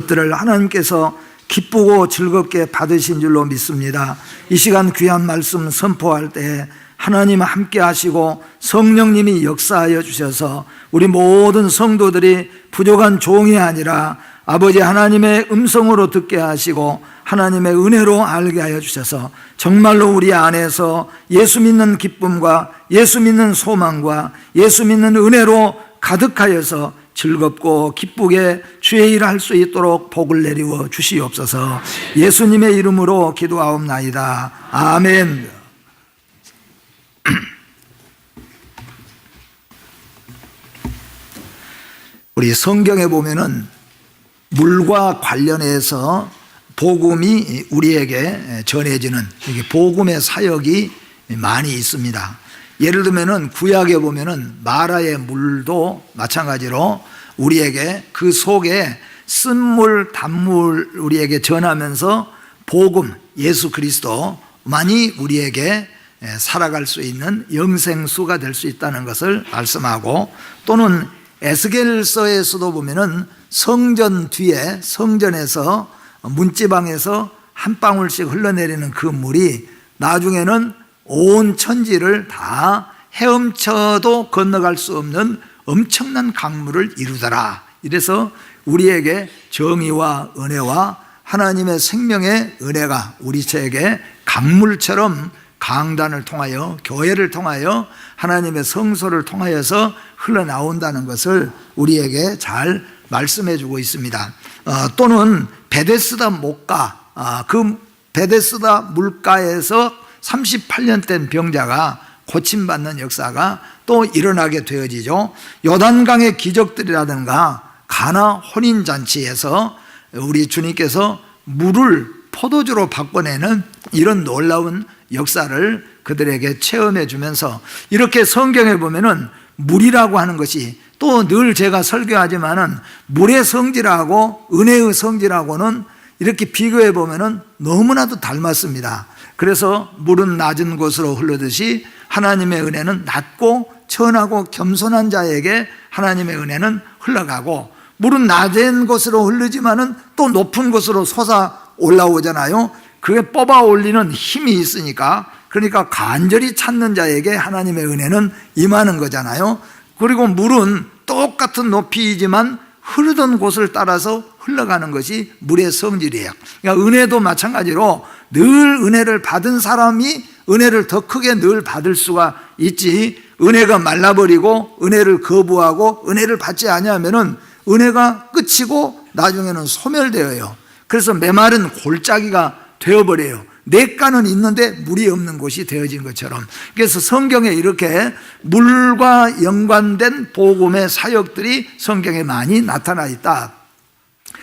이것들을 하나님께서 기쁘고 즐겁게 받으신 줄로 믿습니다. 이 시간 귀한 말씀 선포할 때 하나님 함께 하시고 성령님이 역사하여 주셔서 우리 모든 성도들이 부족한 종이 아니라 아버지 하나님의 음성으로 듣게 하시고 하나님의 은혜로 알게 하여 주셔서 정말로 우리 안에서 예수 믿는 기쁨과 예수 믿는 소망과 예수 믿는 은혜로 가득하여서 즐겁고 기쁘게 주의 일을 할 수 있도록 복을 내리워 주시옵소서. 예수님의 이름으로 기도하옵나이다. 아멘. 우리 성경에 보면은 물과 관련해서 복음이 우리에게 전해지는 복음의 사역이 많이 있습니다. 예를 들면은 구약에 보면은 마라의 물도 마찬가지로 우리에게 그 속에 쓴물 단물 우리에게 전하면서 복음 예수 그리스도만이 우리에게 살아갈 수 있는 영생수가 될 수 있다는 것을 말씀하고, 또는 에스겔서에서도 보면은 성전 뒤에 성전에서 문지방에서 한 방울씩 흘러내리는 그 물이 나중에는 온 천지를 다 헤엄쳐도 건너갈 수 없는 엄청난 강물을 이루더라. 이래서 우리에게 정의와 은혜와 하나님의 생명의 은혜가 우리에게 강물처럼 강단을 통하여 교회를 통하여 하나님의 성소를 통하여서 흘러나온다는 것을 우리에게 잘 말씀해 주고 있습니다. 또는 베데스다 목가, 그 베데스다 물가에서 38년 된 병자가 고침받는 역사가 또 일어나게 되어지죠. 요단강의 기적들이라든가 가나 혼인잔치에서 우리 주님께서 물을 포도주로 바꿔내는 이런 놀라운 역사를 그들에게 체험해 주면서, 이렇게 성경에 보면은 물이라고 하는 것이, 또 늘 제가 설교하지만은 물의 성질하고 은혜의 성질하고는 이렇게 비교해 보면은 너무나도 닮았습니다. 그래서 물은 낮은 곳으로 흐르듯이 하나님의 은혜는 낮고 천하고 겸손한 자에게 하나님의 은혜는 흘러가고, 물은 낮은 곳으로 흐르지만은 또 높은 곳으로 솟아 올라오잖아요. 그게 뽑아 올리는 힘이 있으니까, 그러니까 간절히 찾는 자에게 하나님의 은혜는 임하는 거잖아요. 그리고 물은 똑같은 높이이지만 흐르던 곳을 따라서 흘러가는 것이 물의 성질이에요. 그러니까 은혜도 마찬가지로 늘 은혜를 받은 사람이 은혜를 더 크게 늘 받을 수가 있지, 은혜가 말라버리고 은혜를 거부하고 은혜를 받지 아니하면은 은혜가 끝이고 나중에는 소멸되어요. 그래서 메마른 골짜기가 되어버려요. 냇가는 있는데 물이 없는 곳이 되어진 것처럼. 그래서 성경에 이렇게 물과 연관된 복음의 사역들이 성경에 많이 나타나 있다.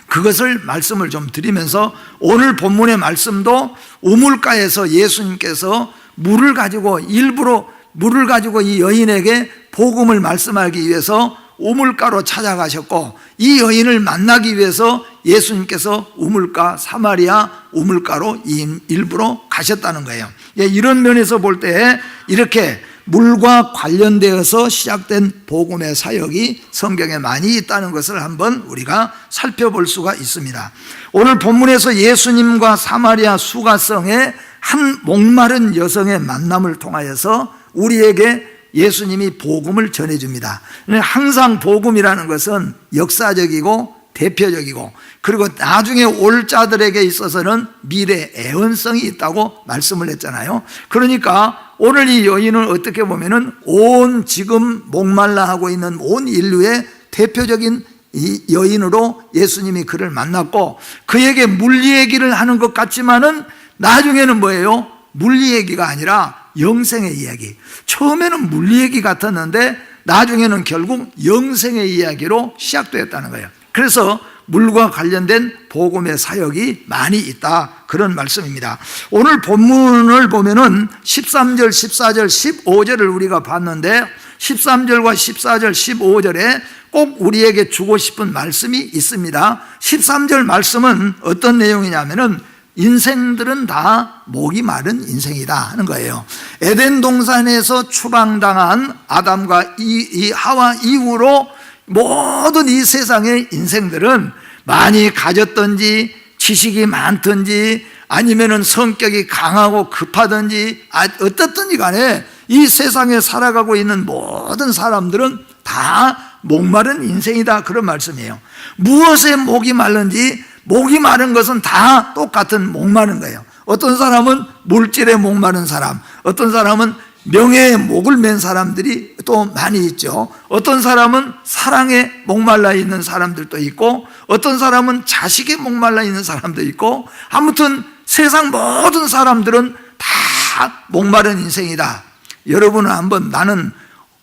그것을 말씀을 좀 드리면서, 오늘 본문의 말씀도 우물가에서 예수님께서 물을 가지고 일부러 물을 가지고 이 여인에게 복음을 말씀하기 위해서 우물가로 찾아가셨고, 이 여인을 만나기 위해서 예수님께서 우물가, 사마리아 우물가로 일부러 가셨다는 거예요. 이런 면에서 볼 때 이렇게 물과 관련되어서 시작된 복음의 사역이 성경에 많이 있다는 것을 한번 우리가 살펴볼 수가 있습니다. 오늘 본문에서 예수님과 사마리아 수가성의 한 목마른 여성의 만남을 통하여서 우리에게 예수님이 복음을 전해줍니다. 항상 복음이라는 것은 역사적이고 대표적이고, 그리고 나중에 올 자들에게 있어서는 미래 애원성이 있다고 말씀을 했잖아요. 그러니까 오늘 이 여인은 어떻게 보면은 온 지금 목말라 하고 있는 온 인류의 대표적인 이 여인으로 예수님이 그를 만났고, 그에게 물리 얘기를 하는 것 같지만은 나중에는 뭐예요? 물리 얘기가 아니라 영생의 이야기. 처음에는 물리 얘기 같았는데 나중에는 결국 영생의 이야기로 시작되었다는 거예요. 그래서 물과 관련된 복음의 사역이 많이 있다, 그런 말씀입니다. 오늘 본문을 보면은 13절, 14절, 15절을 우리가 봤는데 13절과 14절, 15절에 꼭 우리에게 주고 싶은 말씀이 있습니다. 13절 말씀은 어떤 내용이냐면은 인생들은 다 목이 마른 인생이다 하는 거예요. 에덴 동산에서 추방당한 아담과 이 하와 이후로 모든 이 세상의 인생들은 많이 가졌든지 지식이 많든지 아니면은 성격이 강하고 급하든지 어떻든지 간에 이 세상에 살아가고 있는 모든 사람들은 다 목마른 인생이다, 그런 말씀이에요. 무엇에 목이 마른지, 목이 마른 것은 다 똑같은 목마른 거예요. 어떤 사람은 물질에 목마른 사람, 어떤 사람은 명예에 목을 맨 사람들이 또 많이 있죠. 어떤 사람은 사랑에 목말라 있는 사람들도 있고, 어떤 사람은 자식에 목말라 있는 사람도 있고, 아무튼 세상 모든 사람들은 다 목마른 인생이다. 여러분은 한번 나는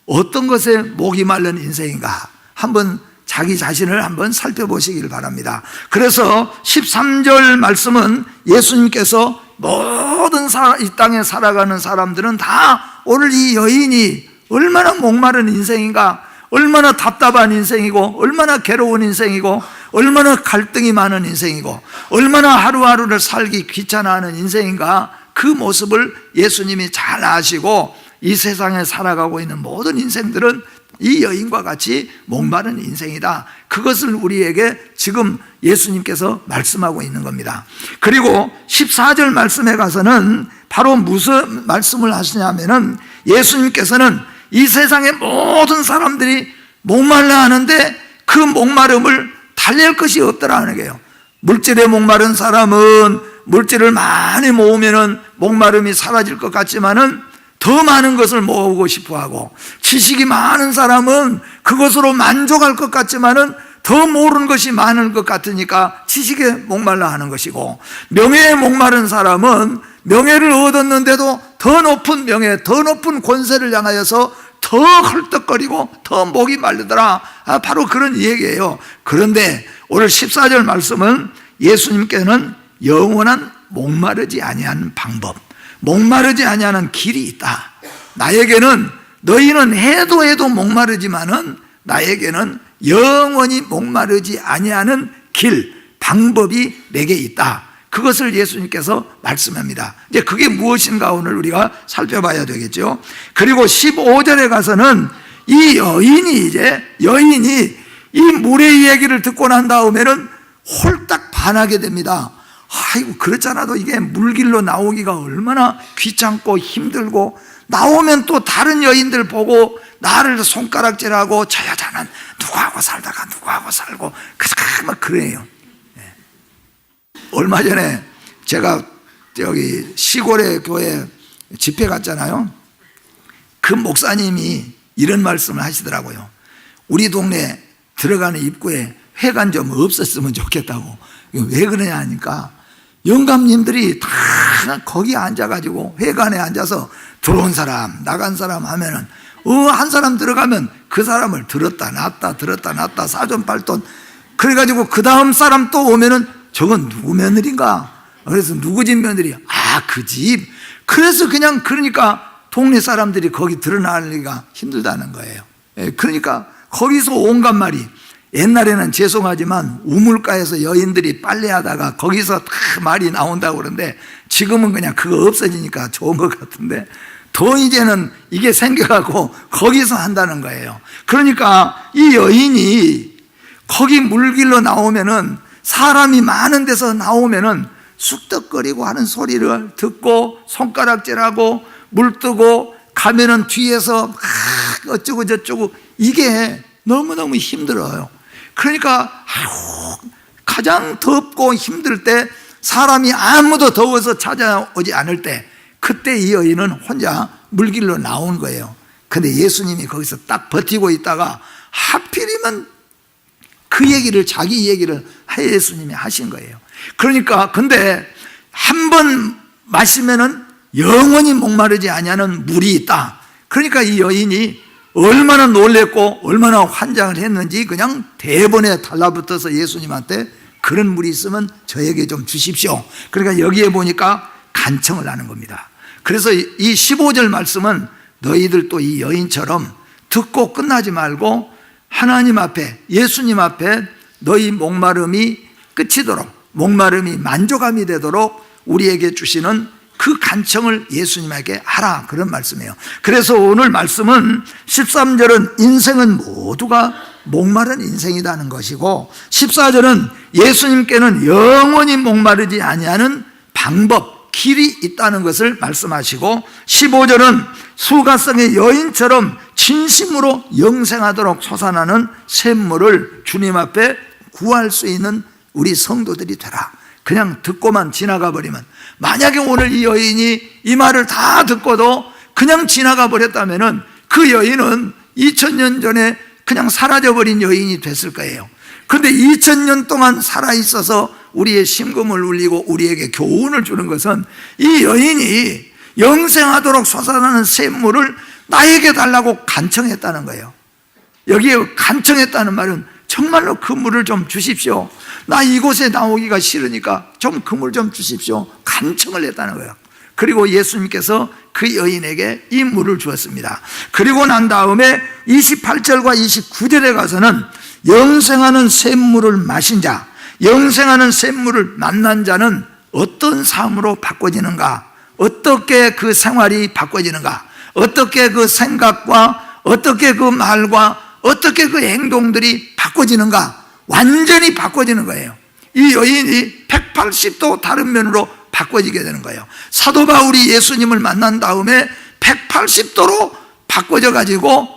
어떤 것에 목이 마른 인생인가 한번 자기 자신을 한번 살펴보시길 바랍니다. 그래서 13절 말씀은 예수님께서 모든 이 땅에 살아가는 사람들은 다 오늘 이 여인이 얼마나 목마른 인생인가, 얼마나 답답한 인생이고, 얼마나 괴로운 인생이고, 얼마나 갈등이 많은 인생이고, 얼마나 하루하루를 살기 귀찮아하는 인생인가, 그 모습을 예수님이 잘 아시고 이 세상에 살아가고 있는 모든 인생들은 이 여인과 같이 목마른 인생이다, 그것을 우리에게 지금 예수님께서 말씀하고 있는 겁니다. 그리고 14절 말씀에 가서는 바로 무슨 말씀을 하시냐면은 예수님께서는 이 세상의 모든 사람들이 목말라 하는데 그 목마름을 달랠 것이 없더라는 거예요. 물질에 목마른 사람은 물질을 많이 모으면은 목마름이 사라질 것 같지만은 더 많은 것을 모으고 싶어 하고, 지식이 많은 사람은 그것으로 만족할 것 같지만은 더 모르는 것이 많은 것 같으니까 지식에 목말라 하는 것이고, 명예에 목마른 사람은 명예를 얻었는데도 더 높은 명예, 더 높은 권세를 향하여서 더 헐떡거리고 더 목이 마르더라, 바로 그런 얘기예요. 그런데 오늘 14절 말씀은 예수님께는 영원한 목마르지 아니하는 방법, 목마르지 아니하는 길이 있다. 나에게는, 너희는 해도 목마르지만은 나에게는 영원히 목마르지 아니하는 길, 방법이 내게 있다. 그것을 예수님께서 말씀합니다. 이제 그게 무엇인가 오늘 우리가 살펴봐야 되겠죠. 그리고 15절에 가서는 이 여인이 이 물의 얘기를 듣고 난 다음에는 홀딱 반하게 됩니다. 아이고, 그렇잖아도 이게 물길로 나오기가 얼마나 귀찮고 힘들고, 나오면 또 다른 여인들 보고 나를 손가락질하고, 저 여자는 누구하고 살다가 누구하고 살고, 막 그래요. 얼마 전에 제가 여기 시골의 교회 집회 갔잖아요. 그 목사님이 이런 말씀을 하시더라고요. 우리 동네 들어가는 입구에 회관 좀 없었으면 좋겠다고. 왜 그러냐 하니까 영감님들이 다 거기 앉아가지고 회관에 앉아서 들어온 사람 나간 사람 하면은 한 사람 들어가면 그 사람을 들었다 놨다 사돈팔돈 그래가지고 그 다음 사람 또 오면은 저건 누구 며느리인가? 그래서 누구 집 며느리? 그 집. 그래서 그냥 그러니까 동네 사람들이 거기 드러나기가 힘들다는 거예요. 그러니까 거기서 온갖 말이, 옛날에는 죄송하지만 우물가에서 여인들이 빨래하다가 거기서 다 말이 나온다고 그러는데 지금은 그냥 그거 없어지니까 좋은 것 같은데, 더 이제는 이게 생겨갖고 거기서 한다는 거예요. 그러니까 이 여인이 거기 물길로 나오면은, 사람이 많은 데서 나오면은 쑥덕거리고 하는 소리를 듣고 손가락질하고 물 뜨고 가면은 뒤에서 어쩌고 저쩌고, 이게 너무너무 힘들어요. 그러니까 가장 덥고 힘들 때, 사람이 아무도 더워서 찾아오지 않을 때, 그때 이 여인은 혼자 물길로 나온 거예요. 근데 예수님이 거기서 딱 버티고 있다가 하필이면 그 얘기를, 자기 얘기를 예수님이 하신 거예요. 그러니까 근데 한 번 마시면은 영원히 목마르지 아니하는 물이 있다. 그러니까 이 여인이 얼마나 놀랬고 얼마나 환장을 했는지 그냥 대번에 달라붙어서 예수님한테 그런 물이 있으면 저에게 좀 주십시오. 그러니까 여기에 보니까 간청을 하는 겁니다. 그래서 이 15절 말씀은 너희들 또 이 여인처럼 듣고 끝나지 말고 하나님 앞에, 예수님 앞에 너희 목마름이 끝이도록, 목마름이 만족함이 되도록 우리에게 주시는 그 간청을 예수님에게 하라, 그런 말씀이에요. 그래서 오늘 말씀은 13절은 인생은 모두가 목마른 인생이라는 것이고, 14절은 예수님께는 영원히 목마르지 아니하는 방법, 길이 있다는 것을 말씀하시고, 15절은 수가성의 여인처럼 진심으로 영생하도록 솟아나는 샘물을 주님 앞에 구할 수 있는 우리 성도들이 되라. 그냥 듣고만 지나가 버리면, 만약에 오늘 이 여인이 이 말을 다 듣고도 그냥 지나가 버렸다면 그 여인은 2000년 전에 그냥 사라져버린 여인이 됐을 거예요. 그런데 2000년 동안 살아있어서 우리의 심금을 울리고 우리에게 교훈을 주는 것은, 이 여인이 영생하도록 솟아나는 샘물을 나에게 달라고 간청했다는 거예요. 여기에 간청했다는 말은 정말로 그 물을 좀 주십시오, 나 이곳에 나오기가 싫으니까 좀 그 물 좀 주십시오, 간청을 했다는 거예요. 그리고 예수님께서 그 여인에게 이 물을 주었습니다. 그리고 난 다음에 28절과 29절에 가서는 영생하는 샘물을 마신 자, 영생하는 샘물을 만난 자는 어떤 삶으로 바꿔지는가, 어떻게 그 생활이 바꿔지는가, 어떻게 그 생각과 어떻게 그 말과 어떻게 그 행동들이 바꿔지는가, 완전히 바꿔지는 거예요. 이 여인이 180도 다른 면으로 바꿔지게 되는 거예요. 사도 바울이 예수님을 만난 다음에 180도로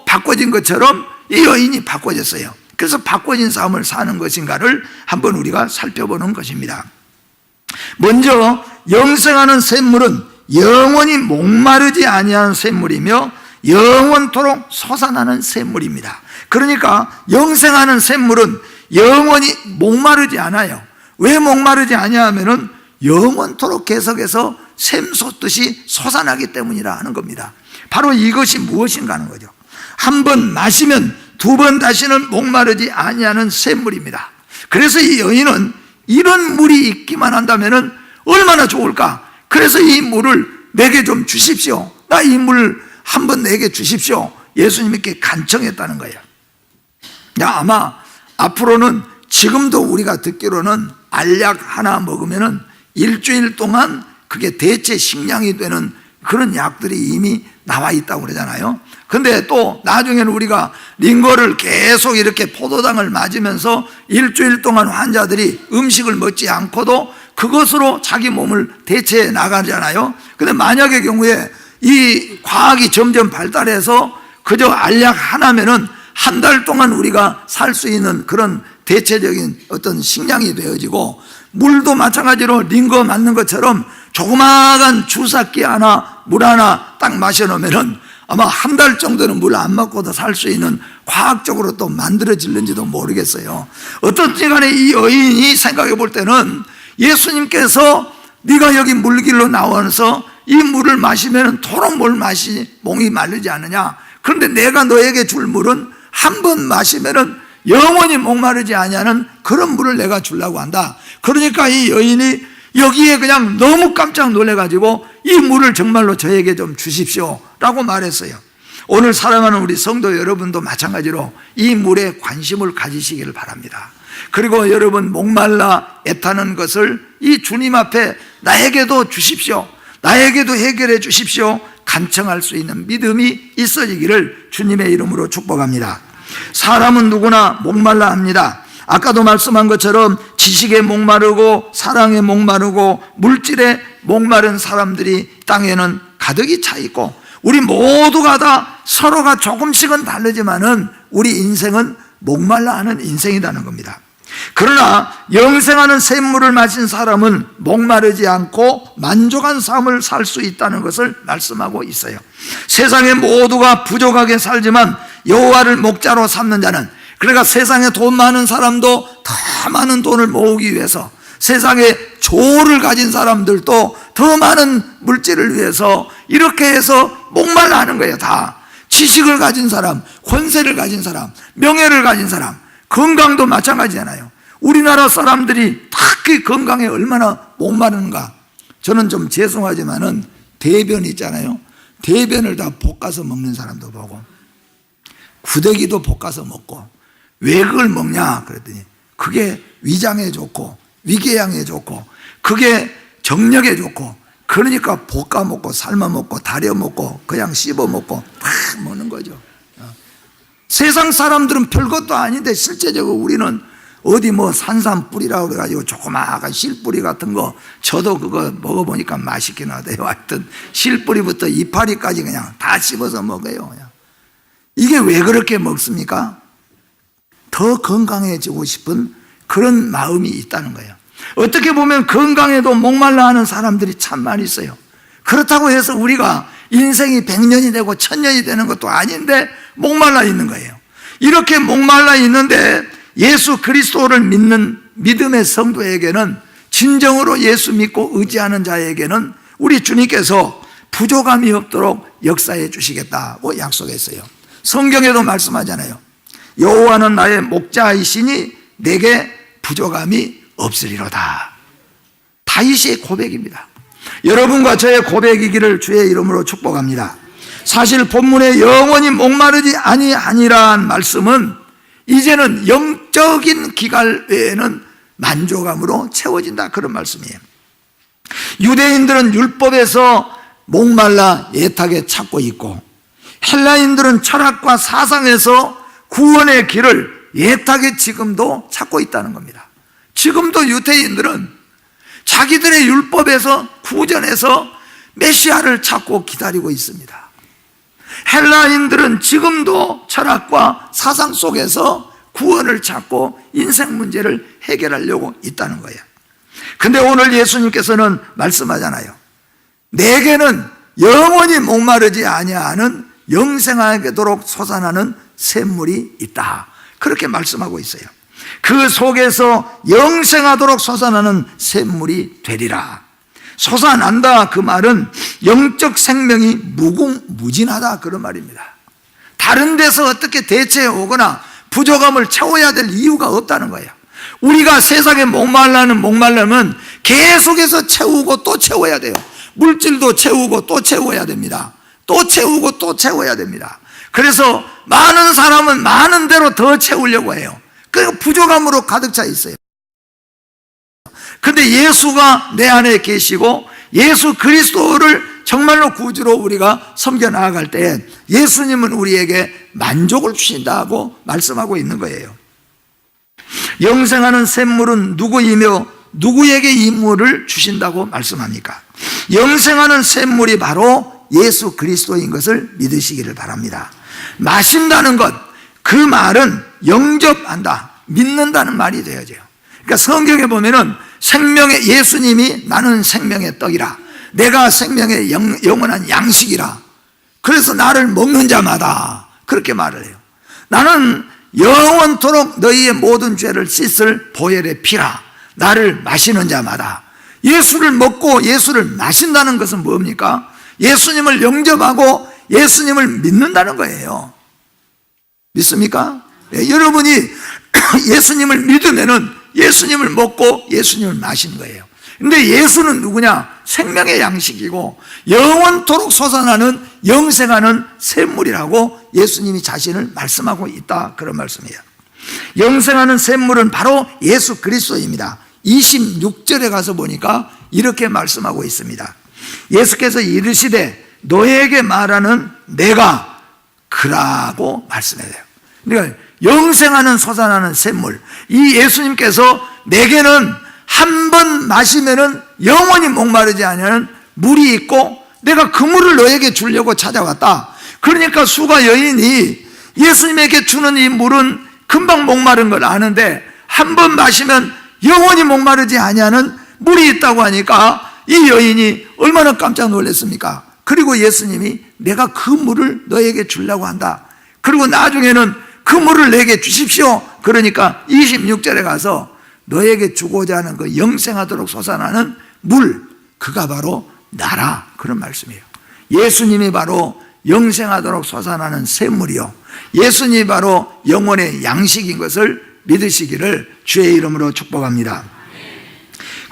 바꿔진 것처럼 이 여인이 바꿔졌어요. 그래서 바꿔진 삶을 사는 것인가를 한번 우리가 살펴보는 것입니다. 먼저 영생하는 샘물은 영원히 목마르지 아니하는 샘물이며 영원토록 솟아나는 샘물입니다. 그러니까 영생하는 샘물은 영원히 목마르지 않아요. 왜 목마르지 아니하면은 영원토록 계속해서 샘솟듯이 솟아나기 때문이라 하는 겁니다. 바로 이것이 무엇인가 하는 거죠. 한 번 마시면 두 번 다시는 목마르지 아니하는 샘물입니다. 그래서 이 여인은 이런 물이 있기만 한다면 얼마나 좋을까. 그래서 이 물을 내게 좀 주십시오, 나 이 물 한번 내게 주십시오, 예수님께 간청했다는 거예요. 아마 앞으로는, 지금도 우리가 듣기로는 알약 하나 먹으면 일주일 동안 그게 대체 식량이 되는 그런 약들이 이미 나와 있다고 그러잖아요. 근데 또 나중에는 우리가 링거를 계속 이렇게 포도당을 맞으면서 일주일 동안 환자들이 음식을 먹지 않고도 그것으로 자기 몸을 대체해 나가잖아요. 근데 만약의 경우에 이 과학이 점점 발달해서 그저 알약 하나면은 한 달 동안 우리가 살 수 있는 그런 대체적인 어떤 식량이 되어지고, 물도 마찬가지로 링거 맞는 것처럼 조그마한 주사기 하나, 물 하나 딱 마셔놓으면은 아마 한 달 정도는 물 안 먹고도 살 수 있는, 과학적으로 또 만들어질는지도 모르겠어요. 어떻든 간에 이 여인이 생각해 볼 때는 예수님께서 네가 여기 물길로 나와서 이 물을 마시면 도록 목이 마르지 않느냐, 그런데 내가 너에게 줄 물은 한 번 마시면 영원히 목마르지 아니하는 그런 물을 내가 주려고 한다. 그러니까 이 여인이 여기에 그냥 너무 깜짝 놀래가지고 이 물을 정말로 저에게 좀 주십시오 라고 말했어요. 오늘 사랑하는 우리 성도 여러분도 마찬가지로 이 물에 관심을 가지시기를 바랍니다. 그리고 여러분 목말라 애타는 것을 이 주님 앞에 나에게도 주십시오, 나에게도 해결해 주십시오, 간청할 수 있는 믿음이 있어지기를 주님의 이름으로 축복합니다. 사람은 누구나 목말라 합니다. 아까도 말씀한 것처럼 지식에 목마르고 사랑에 목마르고 물질에 목마른 사람들이 땅에는 가득히 차 있고, 우리 모두가 다 서로가 조금씩은 다르지만은 우리 인생은 목말라 하는 인생이라는 겁니다. 그러나 영생하는 샘물을 마신 사람은 목마르지 않고 만족한 삶을 살 수 있다는 것을 말씀하고 있어요. 세상에 모두가 부족하게 살지만 여호와를 목자로 삼는 자는, 그러니까 세상에 돈 많은 사람도 더 많은 돈을 모으기 위해서, 세상에 조를 가진 사람들도 더 많은 물질을 위해서 이렇게 해서 목말라 하는 거예요. 다 지식을 가진 사람, 권세를 가진 사람, 명예를 가진 사람, 건강도 마찬가지잖아요. 우리나라 사람들이 특히 건강에 얼마나 목마른가. 저는 좀 죄송하지만은 대변 있잖아요, 대변을 다 볶아서 먹는 사람도 보고, 구데기도 볶아서 먹고. 왜 그걸 먹냐 그랬더니 그게 위장에 좋고 위궤양에 좋고 그게 정력에 좋고 그러니까 볶아 먹고 삶아 먹고 다려 먹고 그냥 씹어 먹고 다 먹는 거죠. 세상 사람들은 별것도 아닌데 실제적으로 우리는 어디 뭐 산삼뿌리라고 그래가지고 조그마한 실뿌리 같은 거 저도 그거 먹어보니까 맛있긴 하대요. 하여튼 실뿌리부터 이파리까지 그냥 다 씹어서 먹어요. 그냥. 이게 왜 그렇게 먹습니까? 더 건강해지고 싶은 그런 마음이 있다는 거예요. 어떻게 보면 건강에도 목말라 하는 사람들이 참 많이 있어요. 그렇다고 해서 우리가 인생이 100년이 되고 1000년이 되는 것도 아닌데 목말라 있는 거예요. 이렇게 목말라 있는데 예수 그리스도를 믿는 믿음의 성도에게는, 진정으로 예수 믿고 의지하는 자에게는 우리 주님께서 부족함이 없도록 역사해 주시겠다고 약속했어요. 성경에도 말씀하잖아요. 여호와는 나의 목자이시니 내게 부족함이 없으리로다. 다윗의 고백입니다. 여러분과 저의 고백이기를 주의 이름으로 축복합니다. 사실 본문에 영원히 목마르지 아니하니라는 말씀은 이제는 영적인 기갈 외에는 만족함으로 채워진다, 그런 말씀이에요. 유대인들은 율법에서 목말라 애타게 찾고 있고, 헬라인들은 철학과 사상에서 구원의 길을 애타게 지금도 찾고 있다는 겁니다. 지금도 유대인들은 자기들의 율법에서 구전에서 메시아를 찾고 기다리고 있습니다. 헬라인들은 지금도 철학과 사상 속에서 구원을 찾고 인생 문제를 해결하려고 있다는 거예요. 근데 오늘 예수님께서는 말씀하잖아요. 내게는 영원히 목마르지 아니하는 영생하도록 솟아나는 샘물이 있다, 그렇게 말씀하고 있어요. 그 속에서 영생하도록 솟아나는 샘물이 되리라. 솟아난다, 그 말은 영적 생명이 무궁무진하다, 그런 말입니다. 다른 데서 어떻게 대체해 오거나 부족함을 채워야 될 이유가 없다는 거예요. 우리가 세상에 목말라면 계속해서 채우고 또 채워야 돼요. 물질도 채우고 또 채워야 됩니다. 또 채우고 또 채워야 됩니다. 그래서 많은 사람은 많은 대로 더 채우려고 해요. 그리고 부족함으로 가득 차 있어요. 근데 예수가 내 안에 계시고 예수 그리스도를 정말로 구주로 우리가 섬겨 나아갈 때 예수님은 우리에게 만족을 주신다고 말씀하고 있는 거예요. 영생하는 샘물은 누구이며 누구에게 이 물을 주신다고 말씀합니까? 영생하는 샘물이 바로 예수 그리스도인 것을 믿으시기를 바랍니다. 마신다는 것, 그 말은 영접한다, 믿는다는 말이 되어져요. 그러니까 성경에 보면은 생명의, 예수님이 나는 생명의 떡이라, 내가 생명의 영원한 양식이라, 그래서 나를 먹는 자마다 그렇게 말을 해요. 나는 영원토록 너희의 모든 죄를 씻을 보혈의 피라, 나를 마시는 자마다. 예수를 먹고 예수를 마신다는 것은 뭡니까? 예수님을 영접하고 예수님을 믿는다는 거예요. 믿습니까? 네, 여러분이 예수님을 믿으면은 예수님을 먹고 예수님을 마시는 거예요. 근데 예수는 누구냐? 생명의 양식이고 영원토록 솟아나는 영생하는 샘물이라고 예수님이 자신을 말씀하고 있다, 그런 말씀이에요. 영생하는 샘물은 바로 예수 그리스도입니다. 26절에 가서 보니까 이렇게 말씀하고 있습니다. 예수께서 이르시되 너에게 말하는 내가 그라고 말씀해요. 그러니까 영생하는 솟아나는 샘물, 이 예수님께서 내게는 한 번 마시면은 영원히 목마르지 않는 물이 있고 내가 그 물을 너에게 주려고 찾아왔다. 그러니까 수가 여인이 예수님에게 주는 이 물은 금방 목마른 걸 아는데 한 번 마시면 영원히 목마르지 아니하는 물이 있다고 하니까 이 여인이 얼마나 깜짝 놀랐습니까? 그리고 예수님이 내가 그 물을 너에게 주려고 한다. 그리고 나중에는 그 물을 내게 주십시오. 그러니까 26절에 가서 너에게 주고자 하는 그 영생하도록 솟아나는 물, 그가 바로 나라, 그런 말씀이에요. 예수님이 바로 영생하도록 솟아나는 샘물이요, 예수님이 바로 영혼의 양식인 것을 믿으시기를 주의 이름으로 축복합니다.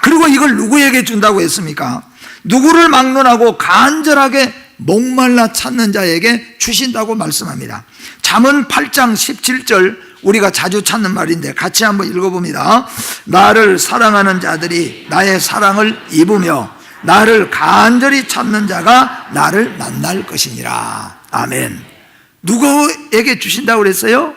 그리고 이걸 누구에게 준다고 했습니까? 누구를 막론하고 간절하게 목말라 찾는 자에게 주신다고 말씀합니다. 잠언 8장 17절, 우리가 자주 찾는 말인데 같이 한번 읽어봅니다. 나를 사랑하는 자들이 나의 사랑을 입으며 나를 간절히 찾는 자가 나를 만날 것이니라. 아멘. 누구에게 주신다고 그랬어요?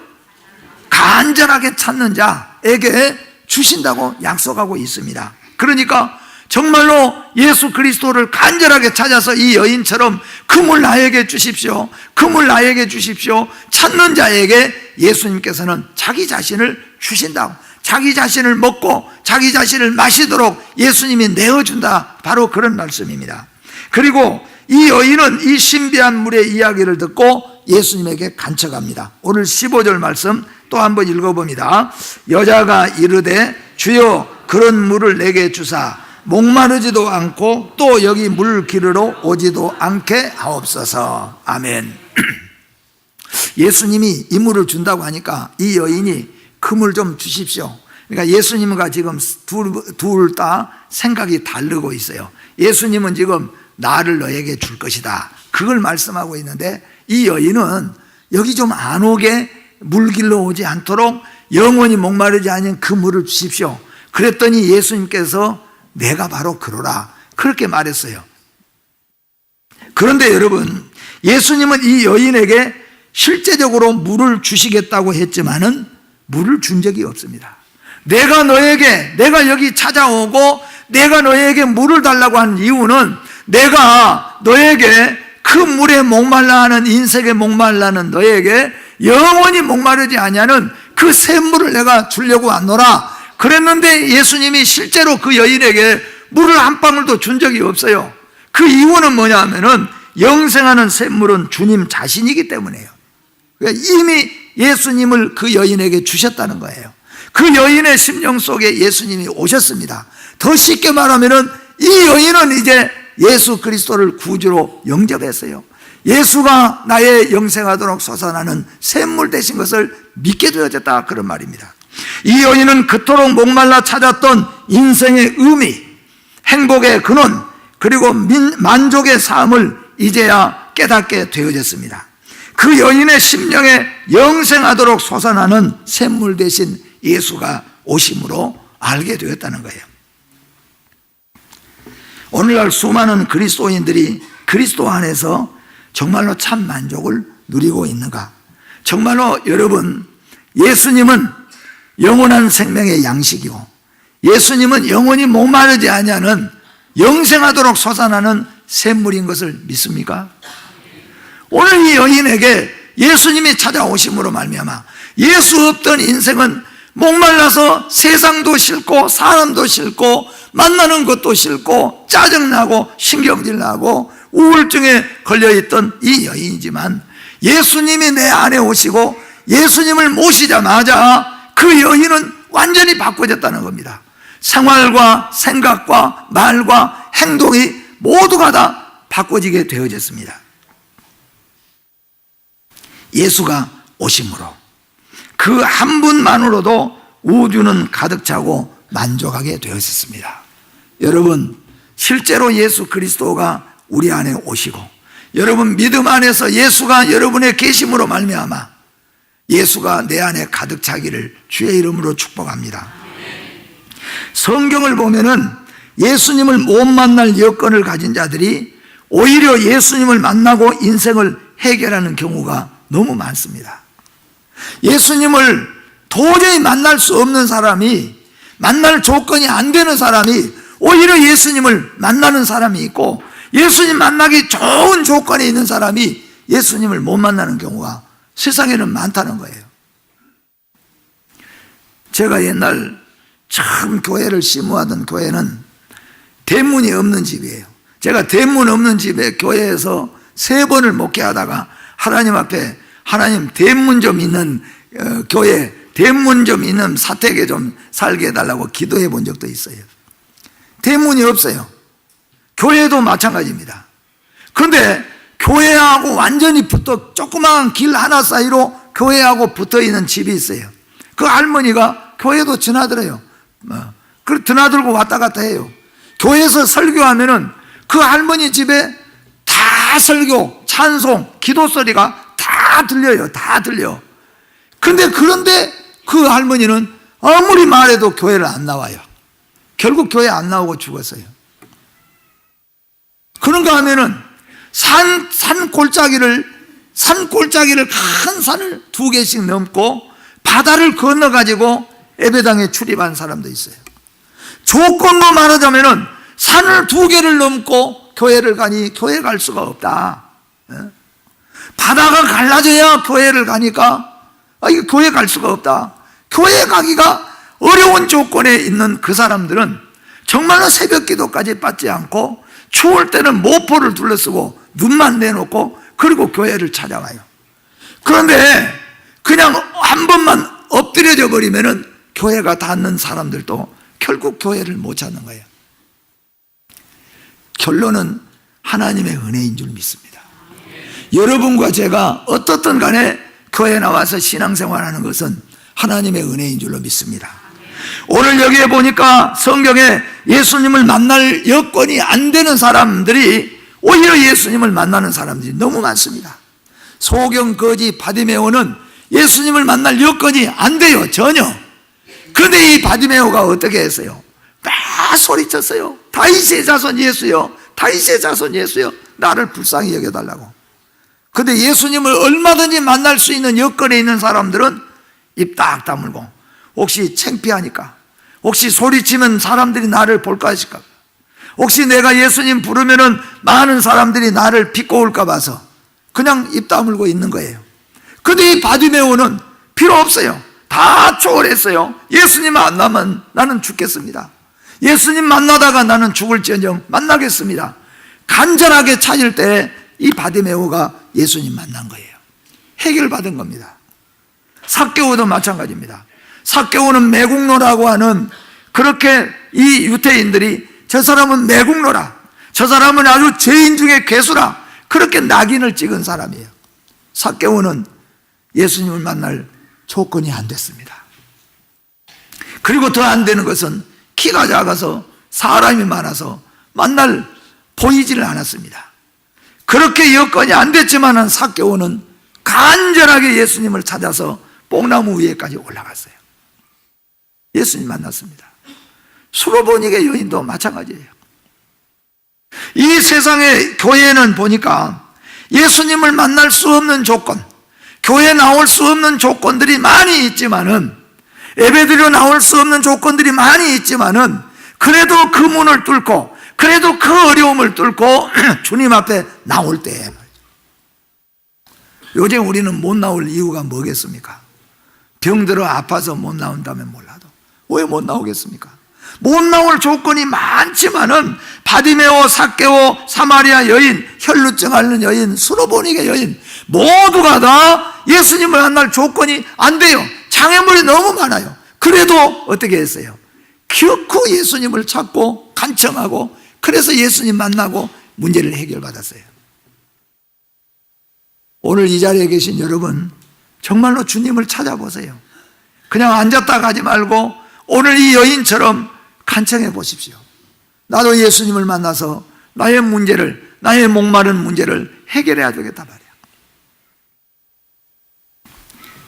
간절하게 찾는 자에게 주신다고 약속하고 있습니다. 그러니까 정말로 예수 그리스도를 간절하게 찾아서 이 여인처럼 금을 나에게 주십시오, 금을 나에게 주십시오, 찾는 자에게 예수님께서는 자기 자신을 주신다고, 자기 자신을 먹고 자기 자신을 마시도록 예수님이 내어준다, 바로 그런 말씀입니다. 그리고 이 여인은 이 신비한 물의 이야기를 듣고 예수님에게 간청합니다. 오늘 15절 말씀 또 한번 읽어봅니다. 여자가 이르되 주여 그런 물을 내게 주사 목마르지도 않고 또 여기 물 기르러 오지도 않게 하옵소서. 아멘. 예수님이 이 물을 준다고 하니까 이 여인이 금을 좀 주십시오. 그러니까 예수님과 지금 둘 다 생각이 다르고 있어요. 예수님은 지금 나를 너에게 줄 것이다, 그걸 말씀하고 있는데 이 여인은 여기 좀 안 오게, 물 길러 오지 않도록 영원히 목마르지 않은 그 물을 주십시오. 그랬더니 예수님께서 내가 바로 그러라, 그렇게 말했어요. 그런데 여러분, 예수님은 이 여인에게 실제적으로 물을 주시겠다고 했지만은 물을 준 적이 없습니다. 내가 여기 찾아오고 내가 너에게 물을 달라고 하는 이유는 내가 너에게 그 물에 목말라 하는, 인생에 목말라 하는 너에게 영원히 목마르지 아니하는 그 샘물을 내가 주려고 왔노라 그랬는데, 예수님이 실제로 그 여인에게 물을 한 방울도 준 적이 없어요. 그 이유는 뭐냐 하면은 영생하는 샘물은 주님 자신이기 때문이에요. 그러니까 이미 예수님을 그 여인에게 주셨다는 거예요. 그 여인의 심령 속에 예수님이 오셨습니다. 더 쉽게 말하면은 이 여인은 이제 예수 그리스도를 구주로 영접했어요. 예수가 나의 영생하도록 솟아나는 샘물 되신 것을 믿게 되어졌다, 그런 말입니다. 이 여인은 그토록 목말라 찾았던 인생의 의미, 행복의 근원, 그리고 만족의 삶을 이제야 깨닫게 되어졌습니다. 그 여인의 심령에 영생하도록 솟아나는 샘물 대신 예수가 오심으로 알게 되었다는 거예요. 오늘날 수많은 그리스도인들이 그리스도 안에서 정말로 참 만족을 누리고 있는가? 정말로 여러분, 예수님은 영원한 생명의 양식이고 예수님은 영원히 목마르지 아니하는 영생하도록 솟아나는 샘물인 것을 믿습니까? 오늘 이 여인에게 예수님이 찾아오심으로 말미암아 예수 없던 인생은 목말라서 세상도 싫고 사람도 싫고 만나는 것도 싫고 짜증나고 신경질 나고 우울증에 걸려있던 이 여인이지만 예수님이 내 안에 오시고 예수님을 모시자마자 그 여인은 완전히 바꿔졌다는 겁니다. 생활과 생각과 말과 행동이 모두가 다 바꿔지게 되어졌습니다. 예수가 오심으로 그 한 분만으로도 우주는 가득 차고 만족하게 되었습니다. 여러분, 실제로 예수 그리스도가 우리 안에 오시고 여러분 믿음 안에서 예수가 여러분의 계심으로 말미암아 예수가 내 안에 가득 차기를 주의 이름으로 축복합니다. 성경을 보면은 예수님을 못 만날 여건을 가진 자들이 오히려 예수님을 만나고 인생을 해결하는 경우가 너무 많습니다. 예수님을 도저히 만날 수 없는 사람이, 만날 조건이 안 되는 사람이 오히려 예수님을 만나는 사람이 있고, 예수님 만나기 좋은 조건에 있는 사람이 예수님을 못 만나는 경우가 세상에는 많다는 거예요. 제가 옛날 처음 교회를 심우하던 교회는 대문이 없는 집이에요. 제가 대문 없는 집에 교회에서 3번을 목회하다가 하나님 앞에, 하나님 대문 좀 있는 교회, 대문 좀 있는 사택에 좀 살게 해달라고 기도해 본 적도 있어요. 대문이 없어요. 교회도 마찬가지입니다. 그런데 교회하고 완전히 조그마한 길 하나 사이로 교회하고 붙어 있는 집이 있어요. 그 할머니가 교회도 드나들어요. 드나들고 왔다 갔다 해요. 교회에서 설교하면은 그 할머니 집에 다 설교, 찬송, 기도 소리가 다 들려요. 다 들려. 그런데 그 할머니는 아무리 말해도 교회를 안 나와요. 결국 교회 안 나오고 죽었어요. 그런가 하면은 산 골짜기를 큰 산을 2개씩 넘고 바다를 건너가지고 예배당에 출입한 사람도 있어요. 조건도 말하자면은 산을 2개를 넘고 교회를 가니 교회 갈 수가 없다. 바다가 갈라져야 교회를 가니까 이거 교회 갈 수가 없다. 교회 가기가 어려운 조건에 있는 그 사람들은 정말로 새벽 기도까지 받지 않고 추울 때는 모포를 둘러쓰고 눈만 내놓고 그리고 교회를 찾아와요. 그런데 그냥 한 번만 엎드려져 버리면은 교회가 닿는 사람들도 결국 교회를 못 찾는 거예요. 결론은 하나님의 은혜인 줄 믿습니다. 여러분과 제가 어떻든 간에 교회에 나와서 신앙생활하는 것은 하나님의 은혜인 줄로 믿습니다. 오늘 여기에 보니까 성경에 예수님을 만날 여건이 안 되는 사람들이 오히려 예수님을 만나는 사람들이 너무 많습니다. 소경 거지 바디메오는 예수님을 만날 여건이 안 돼요, 전혀. 그런데 이 바디메오가 어떻게 했어요? 다 소리쳤어요. 다윗의 자손 예수여, 다윗의 자손 예수여, 나를 불쌍히 여겨달라고. 그런데 예수님을 얼마든지 만날 수 있는 여건에 있는 사람들은 입 딱 다물고, 혹시 창피하니까, 혹시 소리치면 사람들이 나를 볼까 하실까, 혹시 내가 예수님 부르면은 많은 사람들이 나를 비꼬을까 봐서 그냥 입 다물고 있는 거예요. 근데 이 바디메오는 필요 없어요. 다 초월했어요. 예수님 만나면 나는 죽겠습니다. 예수님 만나다가 나는 죽을지언정 만나겠습니다. 간절하게 찾을 때 이 바디메오가 예수님 만난 거예요. 해결받은 겁니다. 삭개오도 마찬가지입니다. 삭개오는 매국노라고 하는, 그렇게 이 유대인들이 저 사람은 매국노라, 저 사람은 아주 죄인 중에 괴수라, 그렇게 낙인을 찍은 사람이에요. 삭개오는 예수님을 만날 조건이 안 됐습니다. 그리고 더 안 되는 것은 키가 작아서 사람이 많아서 만날 보이지를 않았습니다. 그렇게 여건이 안 됐지만은 삭개오는 간절하게 예수님을 찾아서 뽕나무 위에까지 올라갔어요. 예수님 만났습니다. 수로보니게 여인도 마찬가지예요. 이 세상의 교회는 보니까 예수님을 만날 수 없는 조건, 교회에 나올 수 없는 조건들이 많이 있지만은, 예배드려 나올 수 없는 조건들이 많이 있지만은, 그래도 그 문을 뚫고, 그래도 그 어려움을 뚫고 주님 앞에 나올 때, 요즘 우리는 못 나올 이유가 뭐겠습니까? 병들어 아파서 못 나온다면 몰라도 왜 못 나오겠습니까? 못 나올 조건이 많지만은 바디메오, 삭개오, 사마리아 여인, 혈루증 앓는 여인, 수로보니게 여인, 모두가 다 예수님을 만날 조건이 안 돼요. 장애물이 너무 많아요. 그래도 어떻게 했어요? 결코 예수님을 찾고 간청하고, 그래서 예수님 만나고 문제를 해결받았어요. 오늘 이 자리에 계신 여러분, 정말로 주님을 찾아보세요. 그냥 앉았다 가지 말고 오늘 이 여인처럼 간청해 보십시오. 나도 예수님을 만나서 나의 문제를, 나의 목마른 문제를 해결해야 되겠다 말이야.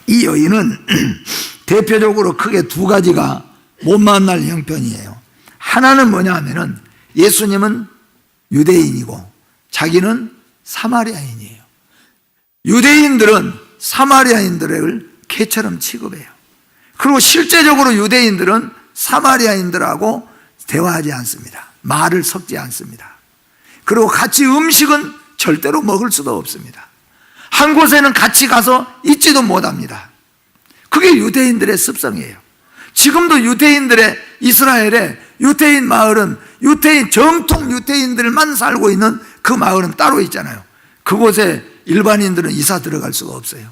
이 여인은 대표적으로 크게 2가지가 못 만날 형편이에요. 하나는 뭐냐 하면은 예수님은 유대인이고 자기는 사마리아인이에요. 유대인들은 사마리아인들을 개처럼 취급해요. 그리고 실제적으로 유대인들은 사마리아인들하고 대화하지 않습니다. 말을 섞지 않습니다. 그리고 같이 음식은 절대로 먹을 수도 없습니다. 한 곳에는 같이 가서 있지도 못합니다. 그게 유대인들의 습성이에요. 지금도 이스라엘의 유대인 마을은 정통 유대인들만 살고 있는 그 마을은 따로 있잖아요. 그곳에 일반인들은 이사 들어갈 수가 없어요.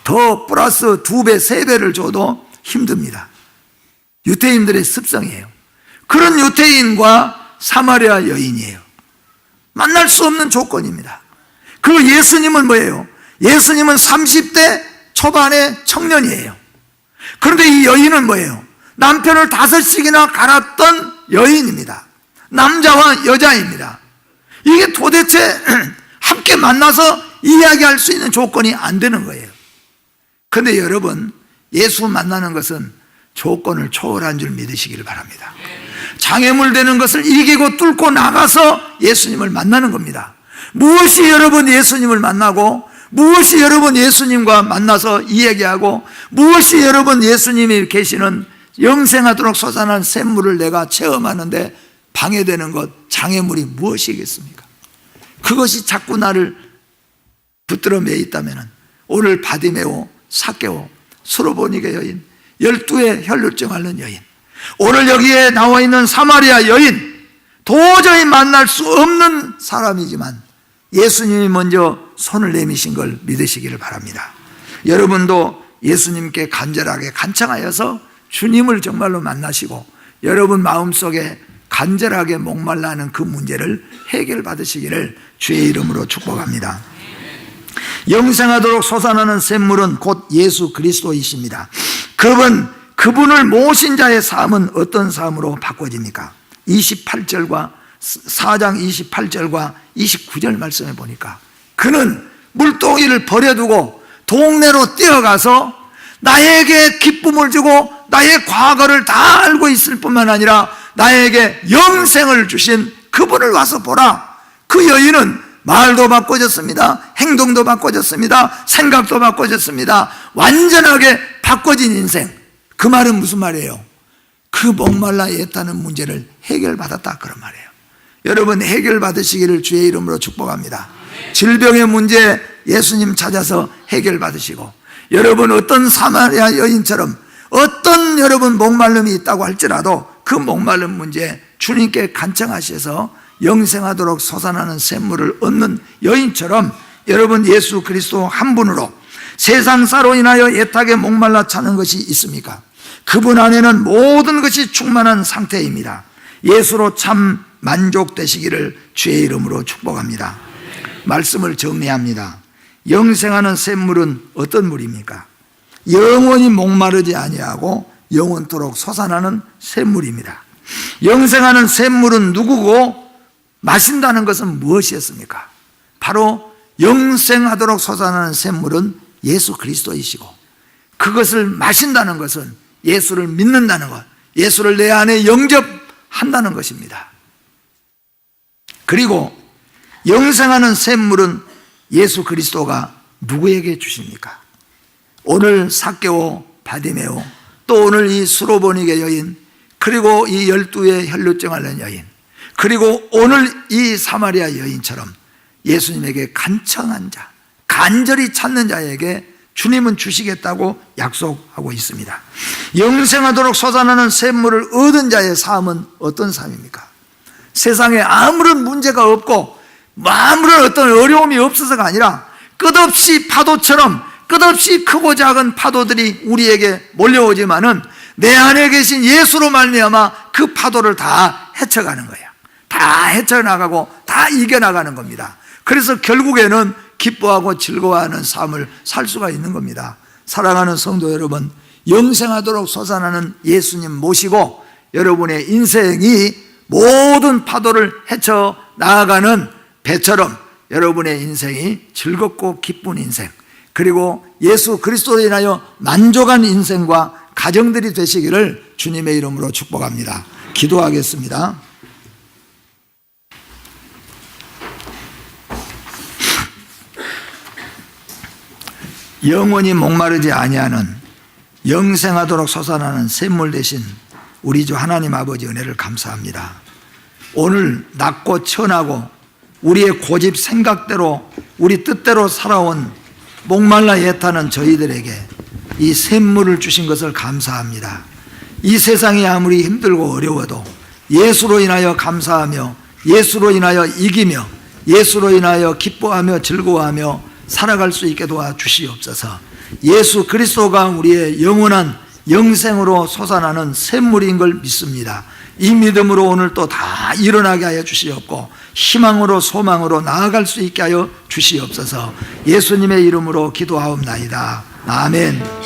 더 플러스 2배, 3배를 줘도 힘듭니다. 유대인들의 습성이에요. 그런 유대인과 사마리아 여인이에요. 만날 수 없는 조건입니다. 그리고 예수님은 뭐예요? 예수님은 30대 초반의 청년이에요. 그런데 이 여인은 뭐예요? 남편을 5씩이나 갈았던 여인입니다. 남자와 여자입니다. 이게 도대체 함께 만나서 이야기할 수 있는 조건이 안 되는 거예요. 그런데 여러분, 예수 만나는 것은 조건을 초월한 줄 믿으시기를 바랍니다. 장애물 되는 것을 이기고 뚫고 나가서 예수님을 만나는 겁니다. 무엇이 여러분 예수님을 만나고, 무엇이 여러분 예수님과 만나서 이야기하고, 무엇이 여러분 예수님이 계시는 영생하도록 솟아난 샘물을 내가 체험하는데 방해되는 것, 장애물이 무엇이겠습니까? 그것이 자꾸 나를 붙들어 매 있다면 오늘 바디메오, 삭개오, 수로보니게 여인, 12의 혈루증 앓는 여인, 오늘 여기에 나와 있는 사마리아 여인, 도저히 만날 수 없는 사람이지만 예수님이 먼저 손을 내미신 걸 믿으시기를 바랍니다. 여러분도 예수님께 간절하게 간청하여서 주님을 정말로 만나시고 여러분 마음속에 간절하게 목말라 하는 그 문제를 해결받으시기를 주의 이름으로 축복합니다. 영생하도록 솟아나는 샘물은 곧 예수 그리스도이십니다. 그분을 모신 자의 삶은 어떤 삶으로 바꿔집니까? 28절과 4장 28절과 29절 말씀해 보니까 그는 물동이를 버려두고 동네로 뛰어가서 나에게 기쁨을 주고 나의 과거를 다 알고 있을 뿐만 아니라 나에게 영생을 주신 그분을 와서 보라. 그 여인은 말도 바꿔졌습니다. 행동도 바꿔졌습니다. 생각도 바꿔졌습니다. 완전하게 바꿔진 인생. 그 말은 무슨 말이에요? 그 목말라 애타는 문제를 해결받았다, 그런 말이에요. 여러분 해결받으시기를 주의 이름으로 축복합니다. 질병의 문제 예수님 찾아서 해결받으시고, 여러분 어떤 사마리아 여인처럼 어떤 여러분 목말름이 있다고 할지라도 그 목말름 문제 주님께 간청하셔서 영생하도록 솟아나는 샘물을 얻는 여인처럼 여러분 예수 그리스도 한 분으로 세상사로 인하여 애타게 목말라 차는 것이 있습니까? 그분 안에는 모든 것이 충만한 상태입니다. 예수로 참 만족되시기를 주의 이름으로 축복합니다. 말씀을 정리합니다. 영생하는 샘물은 어떤 물입니까? 영원히 목마르지 아니하고 영원토록 솟아나는 샘물입니다. 영생하는 샘물은 누구고 마신다는 것은 무엇이었습니까? 바로 영생하도록 솟아나는 샘물은 예수 그리스도이시고, 그것을 마신다는 것은 예수를 믿는다는 것, 예수를 내 안에 영접한다는 것입니다. 그리고 영생하는 샘물은 예수 그리스도가 누구에게 주십니까? 오늘 삭개오, 바디메오, 또 오늘 이 수로보니게 여인, 그리고 이 12의 혈루증 앓는 여인, 그리고 오늘 이 사마리아 여인처럼 예수님에게 간청한 자, 간절히 찾는 자에게 주님은 주시겠다고 약속하고 있습니다. 영생하도록 솟아나는 샘물을 얻은 자의 삶은 어떤 삶입니까? 세상에 아무런 문제가 없고 아무런 어떤 어려움이 없어서가 아니라 끝없이 파도처럼 끝없이 크고 작은 파도들이 우리에게 몰려오지만은 내 안에 계신 예수로 말미암아 그 파도를 다 헤쳐가는 거예요. 다 헤쳐나가고 다 이겨나가는 겁니다. 그래서 결국에는 기뻐하고 즐거워하는 삶을 살 수가 있는 겁니다. 사랑하는 성도 여러분, 영생하도록 솟아나는 예수님 모시고 여러분의 인생이 모든 파도를 헤쳐 나아가는 배처럼 여러분의 인생이 즐겁고 기쁜 인생, 그리고 예수 그리스도로 인하여 만족한 인생과 가정들이 되시기를 주님의 이름으로 축복합니다. 기도하겠습니다. 영원히 목마르지 아니하는 영생하도록 솟아나는 샘물 되신 우리 주 하나님 아버지 은혜를 감사합니다. 오늘 낮고 천하고 우리의 고집 생각대로 우리 뜻대로 살아온 목말라 애타는 저희들에게 이 샘물을 주신 것을 감사합니다. 이 세상이 아무리 힘들고 어려워도 예수로 인하여 감사하며 예수로 인하여 이기며 예수로 인하여 기뻐하며 즐거워하며 살아갈 수 있게 도와주시옵소서. 예수 그리스도가 우리의 영원한 영생으로 솟아나는 샘물인 걸 믿습니다. 이 믿음으로 오늘 또 다 일어나게 하여 주시옵고 희망으로 소망으로 나아갈 수 있게 하여 주시옵소서. 예수님의 이름으로 기도하옵나이다. 아멘.